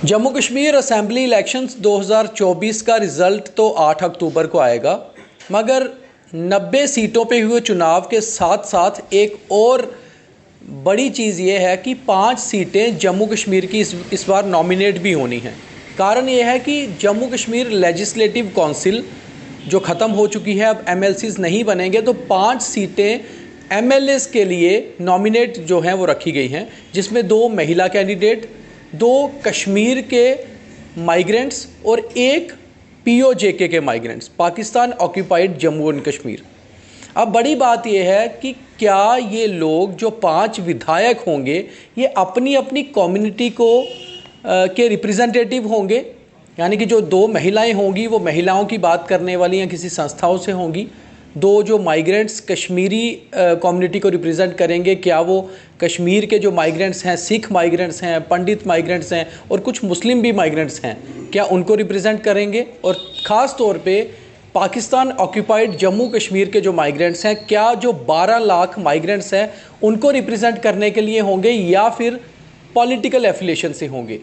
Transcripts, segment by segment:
Jammu Kashmir assembly elections 2024 का result तो 8 अक्टूबर को आएगा, मगर 90 सीटों पे हुए चुनाव के साथ साथ एक और बड़ी चीज़ ये है कि 5 सीटें जम्मू कश्मीर की इस बार नॉमिनेट भी होनी हैं। कारण ये है कि जम्मू कश्मीर लेजिस्लेटिव काउंसिल जो ख़त्म हो चुकी है, अब एमएलसीज़ नहीं बनेंगे, तो 5 सीटें एमएलएस के लिए नॉमिनेट जो हैं वो रखी गई हैं, जिसमें 2 महिला कैंडिडेट, 2 कश्मीर के माइग्रेंट्स और 1 पीओजेके के migrants, Pakistan occupied Jammu and Kashmir. अब बड़ी बात यह है कि क्या ये लोग जो 5 विधायक होंगे ये अपनी अपनी कम्युनिटी को के रिप्रेजेंटेटिव होंगे, यानी कि जो 2 महिलाएं होंगी वो महिलाओं की बात करने वाली या किसी संस्थाओं से होंगी, 2 जो माइग्रेंट्स कश्मीरी कम्युनिटी को रिप्रेजेंट करेंगे, क्या वो कश्मीर के जो माइग्रेंट्स हैं, सिख माइग्रेंट्स हैं, पंडित माइग्रेंट्स हैं और कुछ मुस्लिम भी माइग्रेंट्स हैं, क्या उनको रिप्रेजेंट करेंगे? और ख़ास तौर पे पाकिस्तान ऑक्यूपाइड जम्मू कश्मीर के जो माइग्रेंट्स हैं, क्या जो 12 लाख माइग्रेंट्स हैं उनको रिप्रेजेंट करने के लिए होंगे या फिर पॉलिटिकल एफिलिएशन से होंगे?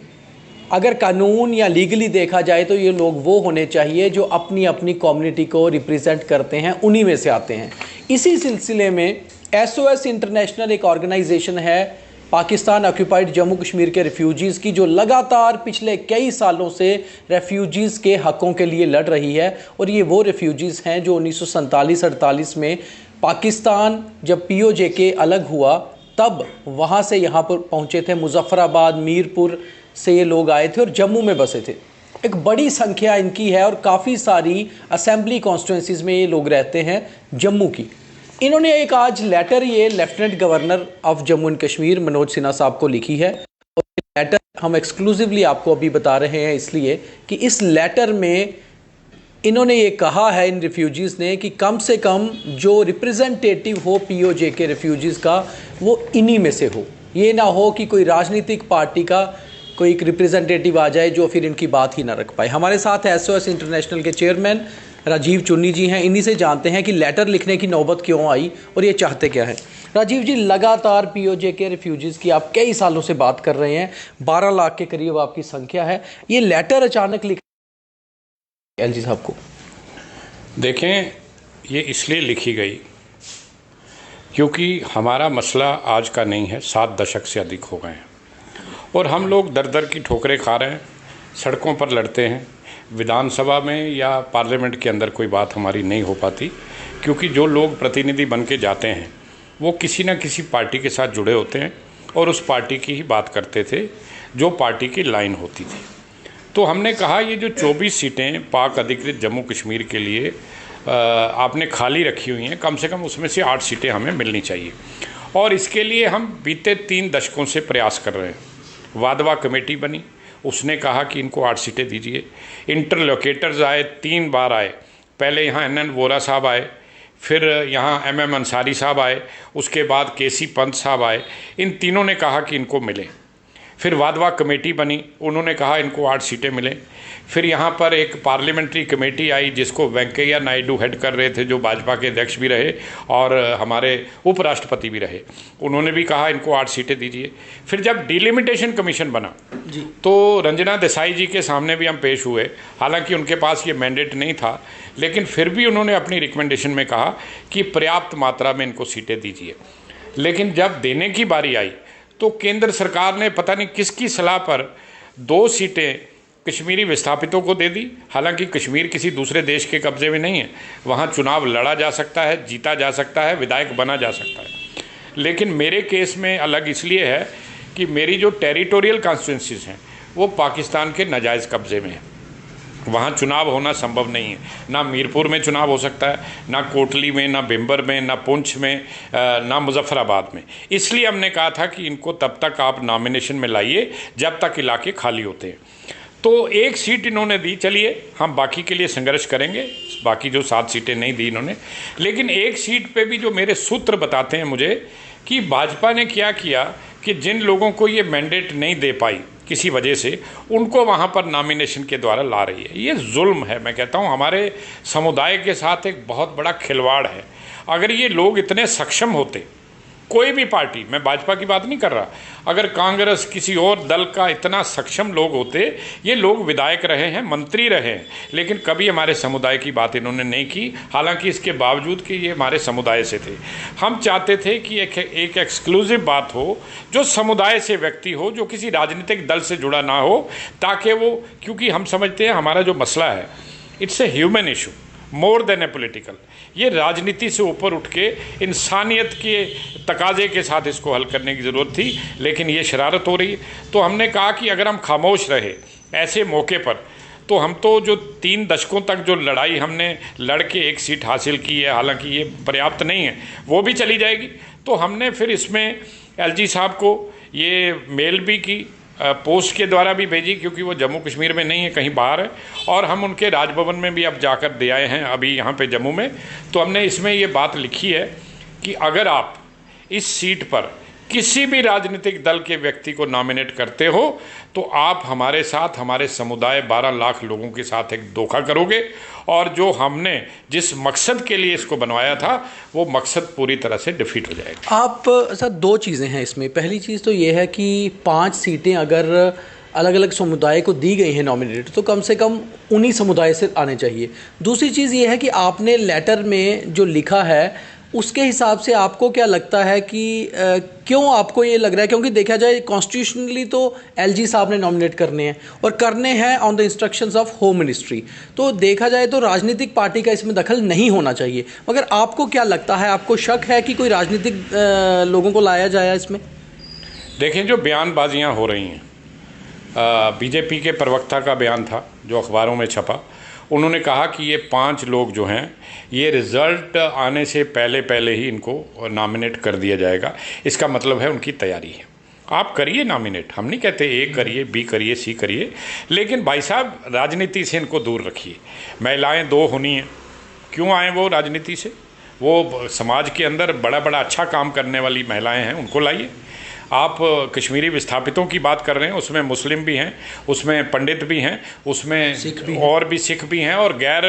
अगर कानून या लीगली देखा जाए तो ये लोग वो होने चाहिए जो अपनी अपनी कम्युनिटी को रिप्रेजेंट करते हैं, उन्हीं में से आते हैं। इसी सिलसिले में SOS इंटरनेशनल एक ऑर्गेनाइजेशन है पाकिस्तान ऑक्यूपाइड जम्मू कश्मीर के रेफ्यूजीज़ की, जो लगातार पिछले कई सालों से रेफ्यूजीज़ के हक़ों के लिए लड़ रही है। और ये वो रेफ्यूजीज़ हैं जो 1947-48 में पाकिस्तान जब POJK अलग हुआ तब वहाँ से यहाँ पर पहुँचे थे, मुजफ्फराबाद, मीरपुर से ये लोग आए थे और जम्मू में बसे थे। एक बड़ी संख्या इनकी है और काफ़ी सारी असेंबली कॉन्स्टिट्यूंसीज़ में ये लोग रहते हैं जम्मू की। इन्होंने एक आज लेटर ये lieutenant governor of Jammu and Kashmir Manoj Sinha साहब को लिखी है, और लेटर हम एक्सक्लूसिवली आपको अभी बता रहे हैं इसलिए कि इस लेटर में इन्होंने ये कहा है इन रिफ्यूजीज़ ने कि कम से कम जो रिप्रेजेंटेटिव हो POJK रेफ्यूजीज़ का वो इन्हीं में से हो। ये ना हो कि कोई राजनीतिक पार्टी का कोई एक रिप्रेजेंटेटिव आ जाए जो फिर इनकी बात ही ना रख पाए। हमारे साथ SOS इंटरनेशनल के चेयरमैन राजीव चुन्नी जी हैं। इन्हीं से जानते हैं कि लेटर लिखने की नौबत क्यों आई और ये चाहते क्या है। राजीव जी, लगातार POJK रेफ्यूजीज़ की आप कई सालों से बात कर रहे हैं, 12 लाख के करीब आपकी संख्या है, ये लेटर अचानक लिख LG साहब को? देखें, ये इसलिए लिखी गई क्योंकि हमारा मसला आज का नहीं है, 7 दशक से अधिक हो गए हैं और हम लोग दर दर की ठोकरें खा रहे हैं, सड़कों पर लड़ते हैं, विधानसभा में या पार्लियामेंट के अंदर कोई बात हमारी नहीं हो पाती, क्योंकि जो लोग प्रतिनिधि बन के जाते हैं वो किसी न किसी पार्टी के साथ जुड़े होते हैं और उस पार्टी की ही बात करते थे जो पार्टी की लाइन होती थी। तो हमने कहा ये जो 24 सीटें पाक अधिकृत जम्मू कश्मीर के लिए आपने खाली रखी हुई हैं, कम से कम उसमें से 8 सीटें हमें मिलनी चाहिए और इसके लिए हम बीते 3 दशकों से प्रयास कर रहे हैं। वादवा कमेटी बनी, उसने कहा कि इनको 8 सीटें दीजिए। इंटरलोकेटर्स आए, 3 बार आए, पहले यहाँ NN वोरा साहब आए, फिर यहाँ MM अंसारी साहब आए, उसके बाद KC पंत साहब आए, इन तीनों ने कहा कि इनको मिले। फिर वादवा कमेटी बनी, उन्होंने कहा इनको 8 सीटें मिलें। फिर यहाँ पर एक पार्लियामेंट्री कमेटी आई जिसको वेंकैया नायडू हेड कर रहे थे, जो भाजपा के अध्यक्ष भी रहे और हमारे उपराष्ट्रपति भी रहे, उन्होंने भी कहा इनको 8 सीटें दीजिए। फिर जब डिलिमिटेशन कमीशन बना जी, तो रंजना देसाई जी के सामने भी हम पेश हुए, हालांकि उनके पास ये मैंडेट नहीं था, लेकिन फिर भी उन्होंने अपनी रिकमेंडेशन में कहा कि पर्याप्त मात्रा में इनको सीटें दीजिए। लेकिन जब देने की बारी आई तो केंद्र सरकार ने पता नहीं किसकी सलाह पर 2 सीटें कश्मीरी विस्थापितों को दे दी। हालांकि कश्मीर किसी दूसरे देश के कब्जे में नहीं है, वहाँ चुनाव लड़ा जा सकता है, जीता जा सकता है, विधायक बना जा सकता है। लेकिन मेरे केस में अलग इसलिए है कि मेरी जो टेरिटोरियल कॉन्स्टिट्यूंसीज हैं वो पाकिस्तान के नाजायज़ कब्जे में है, वहाँ चुनाव होना संभव नहीं है। ना मीरपुर में चुनाव हो सकता है, ना कोटली में, ना भिम्बर में, ना पुंछ में, ना मुजफ्फराबाद में। इसलिए हमने कहा था कि इनको तब तक आप नॉमिनेशन में लाइए जब तक इलाके खाली होते हैं। तो 1 सीट इन्होंने दी, चलिए हम बाकी के लिए संघर्ष करेंगे, बाकी जो 7 सीटें नहीं दी इन्होंने। लेकिन 1 सीट पे भी जो मेरे सूत्र बताते हैं मुझे कि भाजपा ने क्या किया कि जिन लोगों को ये मैंडेट नहीं दे पाई किसी वजह से, उनको वहाँ पर नॉमिनेशन के द्वारा ला रही है। ये जुल्म है, मैं कहता हूँ हमारे समुदाय के साथ एक बहुत बड़ा खिलवाड़ है। अगर ये लोग इतने सक्षम होते कोई भी पार्टी, मैं भाजपा की बात नहीं कर रहा, अगर कांग्रेस किसी और दल का इतना सक्षम लोग होते, ये लोग विधायक रहे हैं, मंत्री रहे हैं, लेकिन कभी हमारे समुदाय की बात इन्होंने नहीं की। हालांकि इसके बावजूद कि ये हमारे समुदाय से थे, हम चाहते थे कि एक एक्सक्लूसिव बात हो, जो समुदाय से व्यक्ति हो, जो किसी राजनीतिक दल से जुड़ा ना हो, ताकि वो, क्योंकि हम समझते हैं हमारा जो मसला है it's a human issue more than A political. ये राजनीति से ऊपर उठ के इंसानियत के तकाजे के साथ इसको हल करने की ज़रूरत थी, लेकिन ये शरारत हो रही है। तो हमने कहा कि अगर हम खामोश रहे ऐसे मौके पर, तो हम तो जो 3 दशकों तक जो लड़ाई हमने लड़ के एक सीट हासिल की है, हालांकि ये पर्याप्त नहीं है, वो भी चली जाएगी। तो हमने फिर इसमें एलजी साहब को ये मेल भी की, पोस्ट के द्वारा भी भेजी, क्योंकि वो जम्मू कश्मीर में नहीं है, कहीं बाहर है, और हम उनके राजभवन में भी अब जाकर दे आए हैं अभी यहाँ पे जम्मू में। तो हमने इसमें ये बात लिखी है कि अगर आप इस सीट पर किसी भी राजनीतिक दल के व्यक्ति को नॉमिनेट करते हो, तो आप हमारे साथ, हमारे समुदाय 12 लाख लोगों के साथ एक धोखा करोगे, और जो हमने जिस मकसद के लिए इसको बनवाया था वो मकसद पूरी तरह से डिफीट हो जाएगा। आप सर 2 चीज़ें हैं इसमें। पहली चीज़ तो ये है कि 5 सीटें अगर अलग अलग समुदाय को दी गई हैं नॉमिनेट, तो कम से कम उन्हीं समुदाय से आने चाहिए। दूसरी चीज़ ये है कि आपने लेटर में जो लिखा है उसके हिसाब से आपको क्या लगता है कि क्यों आपको ये लग रहा है, क्योंकि देखा जाए कॉन्स्टिट्यूशनली तो एलजी साहब ने नॉमिनेट करने हैं और करने हैं on the instructions of home ministry, तो देखा जाए तो राजनीतिक पार्टी का इसमें दखल नहीं होना चाहिए। मगर आपको क्या लगता है, आपको शक है कि कोई राजनीतिक लोगों को लाया जाए इसमें? देखें, जो बयानबाजियाँ हो रही हैं, बीजेपी के प्रवक्ता का बयान था जो अखबारों में छपा, उन्होंने कहा कि ये 5 लोग जो हैं ये रिज़ल्ट आने से पहले पहले ही इनको नॉमिनेट कर दिया जाएगा। इसका मतलब है उनकी तैयारी है। आप करिए नॉमिनेट, हम नहीं कहते ए करिए, बी करिए, सी करिए, लेकिन भाई साहब राजनीति से इनको दूर रखिए। महिलाएं 2 होनी हैं, क्यों आए वो राजनीति से? वो समाज के अंदर बड़ा बड़ा अच्छा काम करने वाली महिलाएं हैं, उनको लाइए। आप कश्मीरी विस्थापितों की बात कर रहे हैं, उसमें मुस्लिम भी हैं, उसमें पंडित भी हैं, उसमें और भी सिख भी हैं, और गैर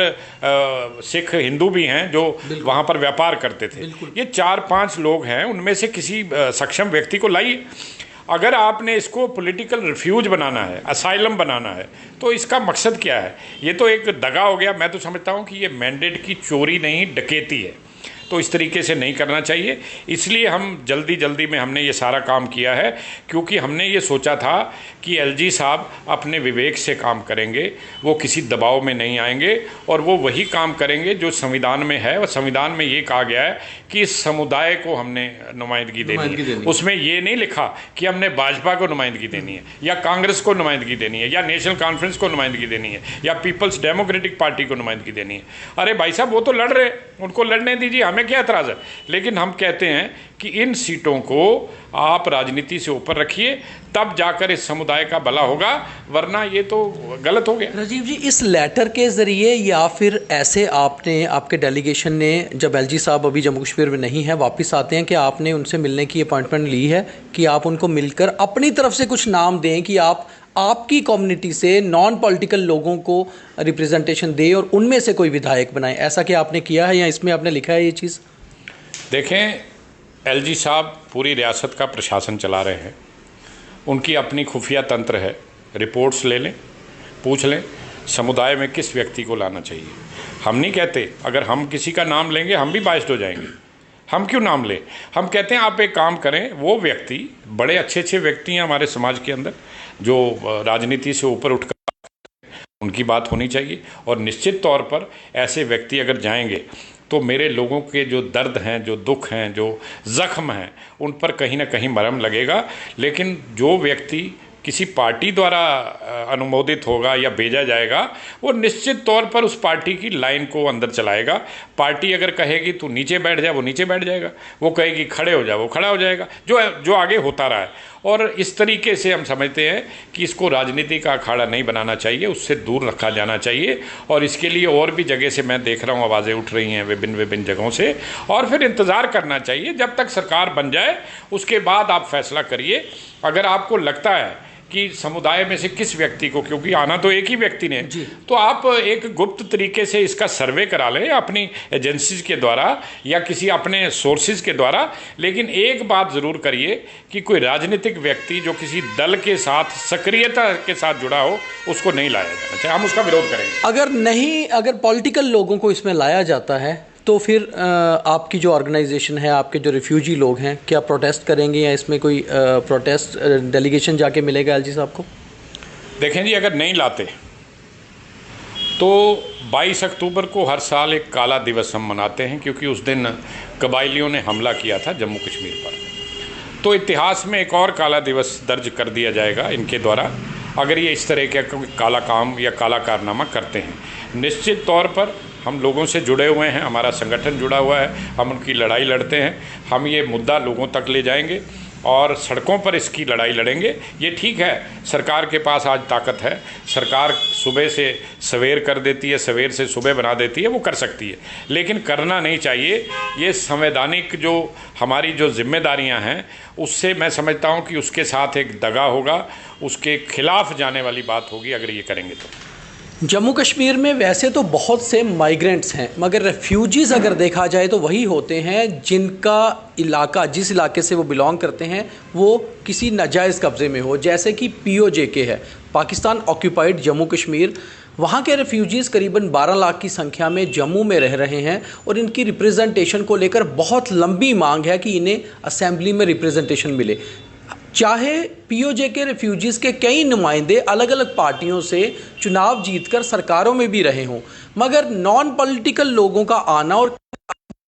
सिख हिंदू भी हैं जो वहाँ पर व्यापार करते थे। ये 4-5 लोग हैं, उनमें से किसी सक्षम व्यक्ति को लाइए। अगर आपने इसको पॉलिटिकल रिफ्यूज बनाना है, असाइलम बनाना है, तो इसका मकसद क्या है? ये तो एक दगा हो गया। मैं तो समझता हूँ कि ये मैंडेट की चोरी नहीं, डकैती है। तो इस तरीके से नहीं करना चाहिए। इसलिए हम जल्दी में हमने ये सारा काम किया है, क्योंकि हमने ये सोचा था कि एलजी साहब अपने विवेक से काम करेंगे, वो किसी दबाव में नहीं आएंगे, और वो वही काम करेंगे जो संविधान में है। और संविधान में ये कहा गया है कि इस समुदाय को हमने नुमाइंदगी देनी है। उसमें ये नहीं लिखा कि हमने भाजपा को नुमाइंदगी देनी है, या कांग्रेस को नुमाइंदगी देनी है, या नेशनल कॉन्फ्रेंस को नुमाइंदगी देनी है, या पीपल्स डेमोक्रेटिक पार्टी को नुमाइंदगी देनी है। अरे भाई साहब, वो तो लड़ रहे, उनको लड़ने दीजिए, हमें क्या एतराज़ है। लेकिन हम कहते हैं कि इन सीटों को आप राजनीति से ऊपर रखिए, तब जाकर इस समुदाय का भला होगा, वरना ये तो गलत हो गया। राजीव जी, इस लेटर के ज़रिए या फिर ऐसे आपने, आपके डेलीगेशन ने, जब एलजी साहब अभी जम्मू कश्मीर में नहीं है, वापस आते हैं, कि आपने उनसे मिलने की अपॉइंटमेंट ली है कि आप उनको मिलकर अपनी तरफ से कुछ नाम दें कि आपकी कम्युनिटी से नॉन पॉलिटिकल लोगों को रिप्रेजेंटेशन दें और उनमें से कोई विधायक बनाएं? ऐसा क्या आपने किया है या इसमें आपने लिखा है ये चीज़? देखें, एलजी साहब पूरी रियासत का प्रशासन चला रहे हैं, उनकी अपनी खुफिया तंत्र है। रिपोर्ट्स ले लें, पूछ लें समुदाय में किस व्यक्ति को लाना चाहिए। हम नहीं कहते, अगर हम किसी का नाम लेंगे हम भी बाइस्ड हो जाएंगे। हम क्यों नाम लें? हम कहते हैं आप एक काम करें, वो व्यक्ति, बड़े अच्छे व्यक्ति हैं हमारे समाज के अंदर जो राजनीति से ऊपर उठकर, उनकी बात होनी चाहिए। और निश्चित तौर पर ऐसे व्यक्ति अगर जाएंगे तो मेरे लोगों के जो दर्द हैं, जो दुख हैं, जो ज़ख्म हैं, उन पर कहीं ना कहीं मरहम लगेगा। लेकिन जो व्यक्ति किसी पार्टी द्वारा अनुमोदित होगा या भेजा जाएगा, वो निश्चित तौर पर उस पार्टी की लाइन को अंदर चलाएगा। पार्टी अगर कहेगी तू नीचे बैठ जा, वो नीचे बैठ जाएगा। वो कहेगी खड़े हो जा, वो खड़ा हो जाएगा, जो आगे होता रहा है। और इस तरीके से हम समझते हैं कि इसको राजनीति का अखाड़ा नहीं बनाना चाहिए, उससे दूर रखा जाना चाहिए। और इसके लिए और भी जगह से मैं देख रहा हूँ आवाज़ें उठ रही हैं विभिन्न जगहों से, और फिर इंतज़ार करना चाहिए जब तक सरकार बन जाए, उसके बाद आप फैसला करिए। अगर आपको लगता है कि समुदाय में से किस व्यक्ति को, क्योंकि आना तो एक ही व्यक्ति ने, तो आप एक गुप्त तरीके से इसका सर्वे करा लें अपनी एजेंसीज के द्वारा या किसी अपने सोर्सेज के द्वारा। लेकिन एक बात ज़रूर करिए कि कोई राजनीतिक व्यक्ति जो किसी दल के साथ सक्रियता के साथ जुड़ा हो उसको नहीं लाया जाना चाहिए। हम उसका विरोध करेंगे। अगर पॉलिटिकल लोगों को इसमें लाया जाता है तो फिर आपकी जो ऑर्गेनाइजेशन है, आपके जो रिफ्यूजी लोग हैं, क्या प्रोटेस्ट करेंगे या इसमें कोई प्रोटेस्ट डेलीगेशन जाके मिलेगा एलजी साहब को? देखें जी, अगर नहीं लाते तो 22 अक्टूबर को हर साल एक काला दिवस हम मनाते हैं, क्योंकि उस दिन कबायलियों ने हमला किया था जम्मू कश्मीर पर। तो इतिहास में एक और काला दिवस दर्ज कर दिया जाएगा इनके द्वारा, अगर ये इस तरह का कोई काला काम या काला कारनामा करते हैं। निश्चित तौर पर हम लोगों से जुड़े हुए हैं, हमारा संगठन जुड़ा हुआ है, हम उनकी लड़ाई लड़ते हैं। हम ये मुद्दा लोगों तक ले जाएंगे और सड़कों पर इसकी लड़ाई लड़ेंगे। ये ठीक है, सरकार के पास आज ताकत है, सरकार सुबह से सवेर कर देती है, सवेर से सुबह बना देती है, वो कर सकती है, लेकिन करना नहीं चाहिए। ये संवैधानिक जो हमारी जो जिम्मेदारियां हैं उससे मैं समझता हूं कि उसके साथ एक दगा होगा, उसके खिलाफ जाने वाली बात होगी अगर ये करेंगे तो। जम्मू कश्मीर में वैसे तो बहुत से माइग्रेंट्स हैं, मगर रेफ्यूजीज़ अगर देखा जाए तो वही होते हैं जिनका इलाका, जिस इलाके से वो बिलोंग करते हैं, वो किसी नाजायज़ कब्ज़े में हो, जैसे कि POJK है, पाकिस्तान ऑक्यूपाइड जम्मू कश्मीर। वहाँ के रेफ्यूजीज़ करीबन 12 लाख की संख्या में जम्मू में रह रहे हैं और इनकी रिप्रेजेंटेशन को लेकर बहुत लंबी मांग है कि इन्हें असेंबली में रिप्रेजेंटेशन मिले। चाहे POJK रेफ्यूजीज़ के कई नुमाइंदे अलग अलग पार्टियों से चुनाव जीतकर सरकारों में भी रहे हों, मगर नॉन पॉलिटिकल लोगों का आना और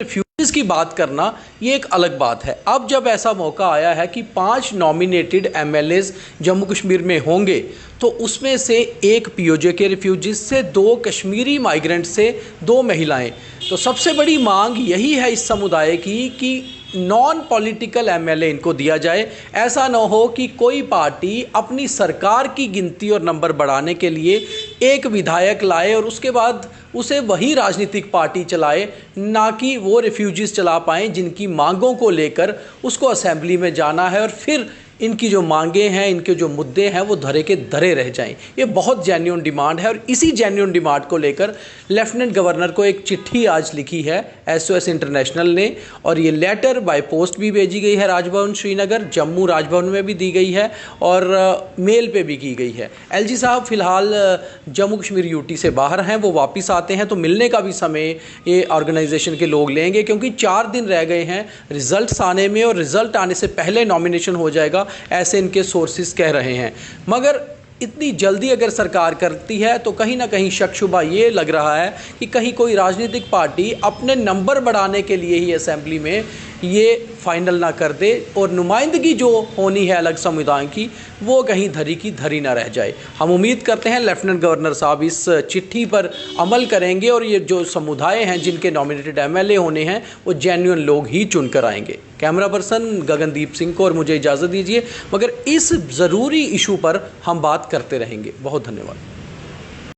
रेफ्यूजीज़ की बात करना ये एक अलग बात है। अब जब ऐसा मौका आया है कि 5 नॉमिनेटेड MLAs जम्मू कश्मीर में होंगे, तो उसमें से एक POJK रेफ्यूजीज़ से, 2 कश्मीरी माइग्रेंट से, 2 महिलाएं। तो सबसे बड़ी मांग यही है इस समुदाय की कि नॉन पॉलिटिकल MLA इनको दिया जाए। ऐसा ना हो कि कोई पार्टी अपनी सरकार की गिनती और नंबर बढ़ाने के लिए एक विधायक लाए और उसके बाद उसे वही राजनीतिक पार्टी चलाए, ना कि वो रेफ्यूजीज़ चला पाएँ जिनकी मांगों को लेकर उसको असेंबली में जाना है और फिर इनकी जो मांगें हैं, इनके जो मुद्दे हैं, वो धरे के धरे रह जाएं। ये बहुत जेन्युइन डिमांड है और इसी जेन्युइन डिमांड को लेकर लेफ्टिनेंट गवर्नर को एक चिट्ठी आज लिखी है SOS इंटरनेशनल ने, और ये लेटर बाय पोस्ट भी भेजी गई है राजभवन श्रीनगर, जम्मू राजभवन में भी दी गई है और मेल पे भी की गई है। LG साहब फ़िलहाल जम्मू कश्मीर UT से बाहर हैं, वो वापस आते हैं तो मिलने का भी समय ये ऑर्गेनाइजेशन के लोग लेंगे, क्योंकि 4 दिन रह गए हैं रिज़ल्ट आने में और रिज़ल्ट आने से पहले नॉमिनेशन हो जाएगा, ऐसे इनके सोर्सेज कह रहे हैं। मगर इतनी जल्दी अगर सरकार करती है तो कहीं ना कहीं शक शुबा ये लग रहा है कि कहीं कोई राजनीतिक पार्टी अपने नंबर बढ़ाने के लिए ही असेंबली में ये फाइनल ना कर दे और नुमाइंदगी जो होनी है अलग समुदाय की, वो कहीं धरी की धरी ना रह जाए। हम उम्मीद करते हैं लेफ्टिनेंट गवर्नर साहब इस चिट्ठी पर अमल करेंगे और ये जो समुदाय हैं जिनके नॉमिनेटेड MLA होने हैं वो जेन्युइन लोग ही चुनकर आएंगे। कैमरा पर्सन गगनदीप सिंह को और मुझे इजाज़त दीजिए, मगर इस ज़रूरी इशू पर हम बात करते रहेंगे। बहुत धन्यवाद।